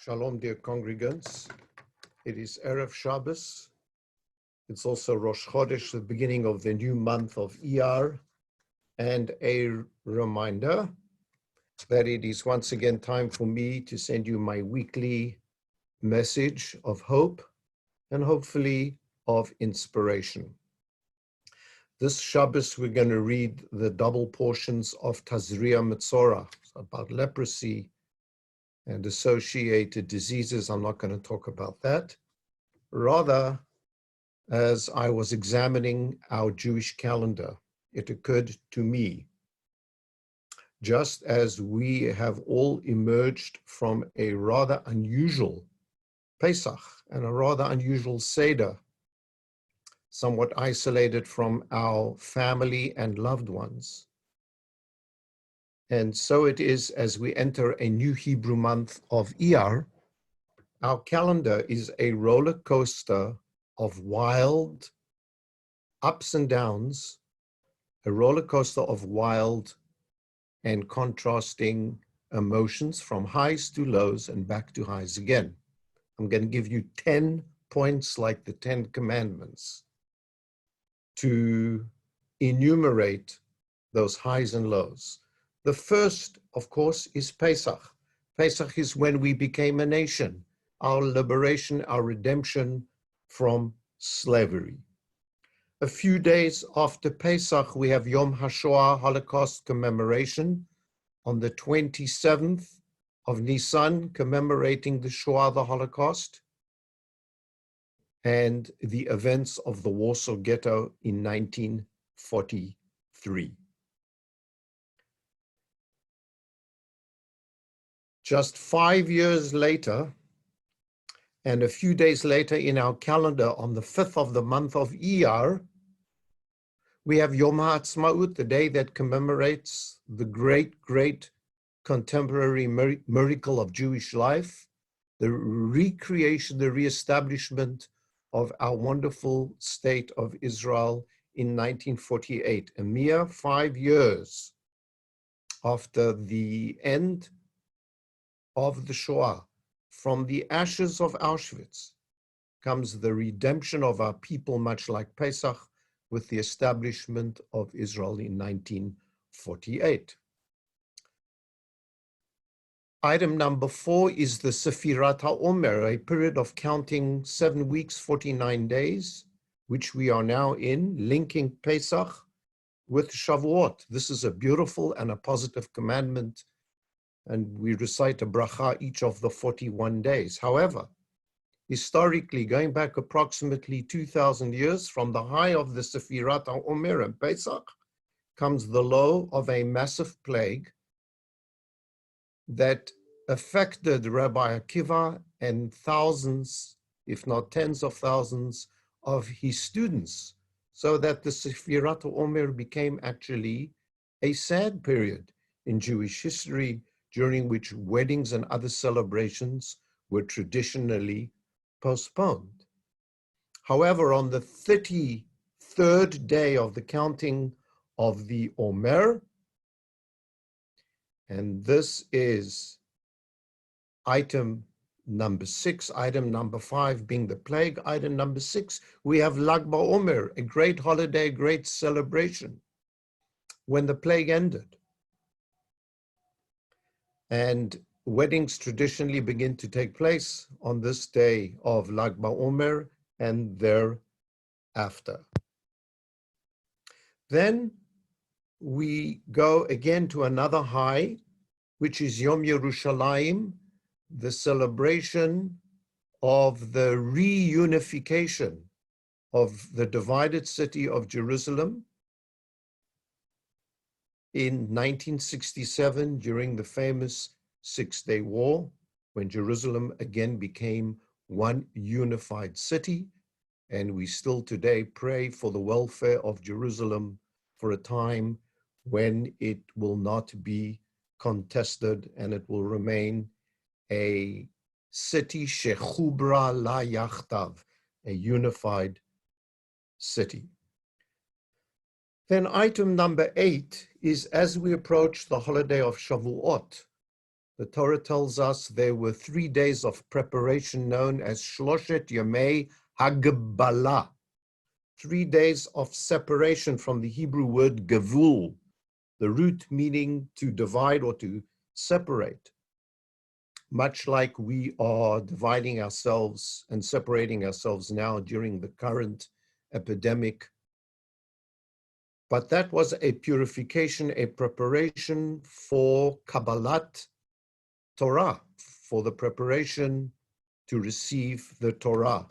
Shalom, dear congregants. It is Erev Shabbos. It's also Rosh Chodesh, the beginning of the new month of Iyar, and a reminder that it is once again time for me to send you my weekly message of hope and hopefully of inspiration. This Shabbos, we're going to read the double portions of Tazria Metzora, about leprosy and associated diseases. I'm not going to talk about that. Rather, as I was examining our Jewish calendar, it occurred to me, just as we have all emerged from a rather unusual Pesach and a rather unusual Seder, somewhat isolated from our family and loved ones. And so it is as we enter a new Hebrew month of Iyar, our calendar is a roller coaster of wild ups and downs, a roller coaster of wild and contrasting emotions from highs to lows and back to highs again. I'm going to give you 10 points like the 10 commandments to enumerate those highs and lows. The first, of course, is Pesach. Pesach is when we became a nation, our liberation, our redemption from slavery. A few days after Pesach, we have Yom HaShoah, Holocaust commemoration, on the 27th of Nisan, commemorating the Shoah, the Holocaust, and the events of the Warsaw Ghetto in 1943. Just 5 years later, and a few days later in our calendar, on the 5th of the month of Iyar, we have Yom HaAtzmaut, the day that commemorates the great, great contemporary miracle of Jewish life, the recreation, the reestablishment of our wonderful state of Israel in 1948, a mere 5 years after the end of the Shoah. From the ashes of Auschwitz comes the redemption of our people, much like Pesach, with the establishment of Israel in 1948. Item number 4 is the Sefirat HaOmer, a period of counting 7 weeks, 49 days, which we are now in, linking Pesach with Shavuot. This is a beautiful and a positive commandment, and we recite a bracha each of the 41 days. However, historically, going back approximately 2,000 years, from the high of the Sefirat HaOmer and Pesach comes the low of a massive plague that affected Rabbi Akiva and thousands, if not tens of thousands, of his students, so that the Sefirat HaOmer became actually a sad period in Jewish history, during which weddings and other celebrations were traditionally postponed. However, on the 33rd day of the counting of the Omer, and this is item number 6, item number 5 being the plague, item number 6, we have Lag BaOmer, a great holiday, great celebration, when the plague ended. And weddings traditionally begin to take place on this day of Lag BaOmer and thereafter. Then we go again to another high, which is Yom Yerushalayim, the celebration of the reunification of the divided city of Jerusalem in 1967 during the famous Six-Day War, when Jerusalem again became one unified city. And we still today pray for the welfare of Jerusalem for a time when it will not be contested and it will remain a city shechubra la yachtav, a unified city. Then item number 8 is, as we approach the holiday of Shavuot, The Torah tells us there were 3 days of preparation known as Shloshet Yamei Hagbalah, 3 days of separation from the Hebrew word gavul, the root meaning to divide or to separate. Much like we are dividing ourselves and separating ourselves now during the current epidemic. But that was a purification, a preparation for Kabbalat Torah, for the preparation to receive the Torah,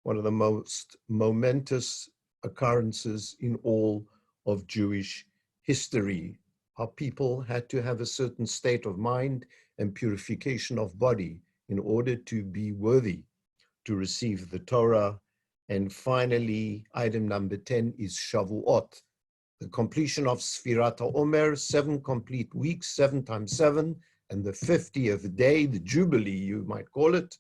one of the most momentous occurrences in all of Jewish history. Our people had to have a certain state of mind and purification of body in order to be worthy to receive the Torah. And finally, item number 10 is Shavuot, the completion of Sfirat HaOmer, 7 complete weeks, 7 times 7, and the 50th day, the Jubilee, you might call it,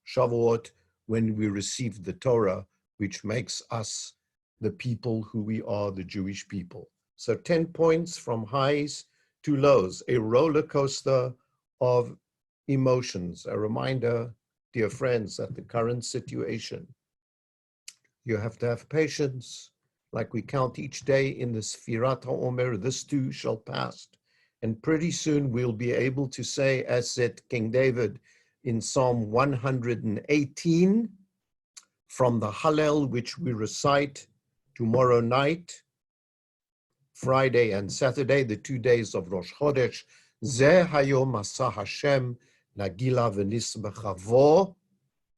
Shavuot, when we receive the Torah, which makes us the people who we are, the Jewish people. So 10 points from highs to lows, a roller coaster of emotions. A reminder, dear friends, that the current situation, you have to have patience. Like we count each day in the Sfirat HaOmer, this too shall pass. And pretty soon we'll be able to say, as said King David in Psalm 118, from the Hallel, which we recite tomorrow night, Friday and Saturday, the 2 days of Rosh Chodesh, Zeh hayom asa Hashem nagila v'nisbechavo.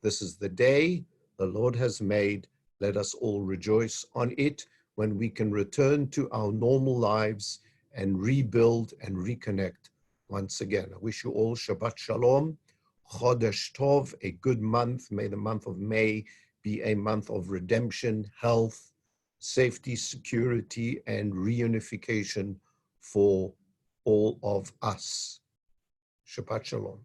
This is the day the Lord has made. Let us all rejoice on it when we can return to our normal lives and rebuild and reconnect once again. I wish you all Shabbat Shalom, Chodesh Tov, a good month. May the month of May be a month of redemption, health, safety, security, and reunification for all of us. Shabbat Shalom.